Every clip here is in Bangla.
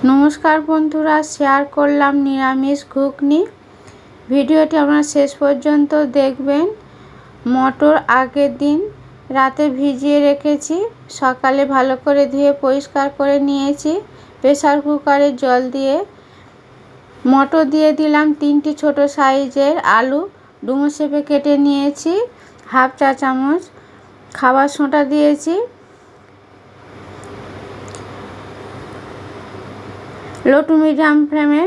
নমস্কার বন্ধুরা, শেয়ার করলাম নিরামিষ ঘুগনি। ভিডিওটি আপনারা শেষ পর্যন্ত দেখবেন। মটর আগের দিন রাতে ভিজিয়ে রেখেছি, সকালে ভালো করে ধুয়ে পরিষ্কার করে নিয়েছি। প্রেসার কুকারে জল দিয়ে মটর দিয়ে দিলাম, 3টি ছোট সাইজের আলু ডুমো শেপে কেটে নিয়েছি, হাফ চা চামচ খাবার সোঁটা দিয়েছি। লো টু মিডিয়াম ফ্লেমে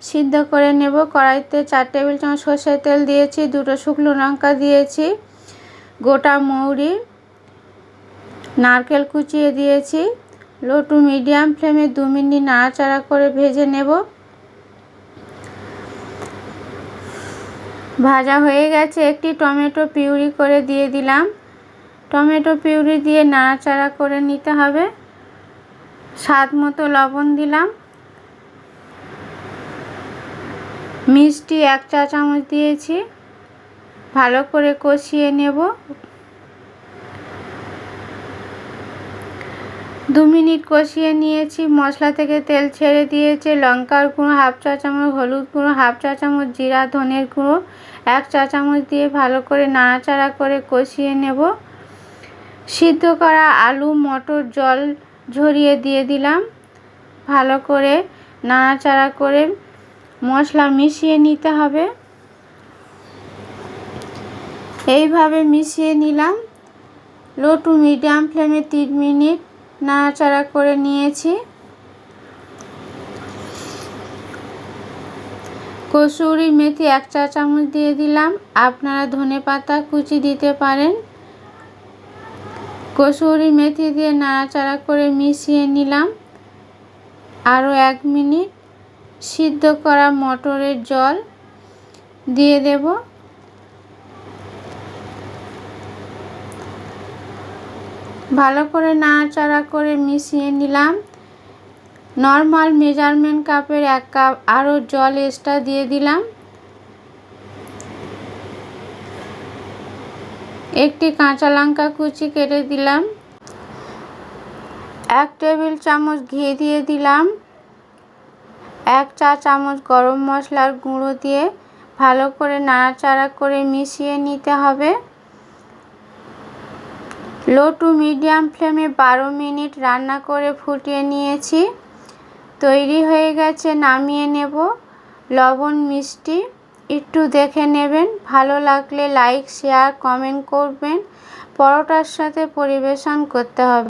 সিদ্ধ করে নেব। কড়াইতে 4 টেবিল চামচ সরষের তেল দিয়েছি, 2টো শুকনো লঙ্কা দিয়েছি, গোটা মৌরি, নারকেল কুচিয়ে দিয়েছি। লো টু মিডিয়াম ফ্লেমে 2 মিনিট নাড়াচাড়া করে ভেজে নেব। ভাজা হয়ে গেছে, একটি টমেটো পিউরি করে দিয়ে দিলাম। টমেটো পিউরি দিয়ে নাড়াচাড়া করে নিতে হবে। স্বাদ মতো লবণ দিলাম। মিষ্টি 1 চা চামচ দিয়েছি। ভালো করে কষিয়ে নেব। 2 মিনিট কষিয়ে নিয়েছি। মশলা থেকে তেল ছেড়ে দিয়েছে। লঙ্কার গুঁড়ো হাফ চা চামচ, হলুদ গুঁড়ো হাফ চা চামচ, জিরা ধনের গুঁড়ো 1 চা চামচ দিয়ে ভালো করে নাড়াচাড়া করে কষিয়ে নেব। সিদ্ধ করা আলু মটর জল ঝরিয়ে দিয়ে দিলাম। ভালো করে নাড়াচাড়া করে মশলা মিশিয়ে নিতে হবে। এইভাবে মিশিয়ে নিলাম। লো টু মিডিয়াম ফ্লেমে 3 মিনিট নাড়াচাড়া করে নিয়েছি। কসুরি মেথি 1 চা চামচ দিয়ে দিলাম। আপনারা ধনেপাতা কুচি দিতে পারেন। কসুরি মেথি দিয়ে নাড়াচাড়া করে মিশিয়ে নিলাম। আরও 1 মিনিট সিদ্ধ করা মটরের জল দিয়ে দেব। ভালো করে নাড়াচাড়া করে মিশিয়ে নিলাম। নর্মাল মেজারমেন্ট কাপের 1 কাপ আরও জল এক্সট্রা দিয়ে দিলাম। একটি কাঁচা লঙ্কা কুচি কেটে দিলাম। 1 টেবিল চামচ ঘি দিয়ে দিলাম। 1 চা চামচ গরম মশলার গুঁড়ো দিয়ে ভালো করে নাড়াচাড়া করে মিশিয়ে নিতে হবে। লো টু মিডিয়াম ফ্লেমে 12 মিনিট রান্না করে ফুটিয়ে নিয়েছি। তৈরি হয়ে গেছে, নামিয়ে নেব। লবণ মিষ্টি একটু দেখে নেবেন। ভালো লাগলে লাইক শেয়ার কমেন্ট করবেন। পরোটার সাথে পরিবেশন করতে হবে।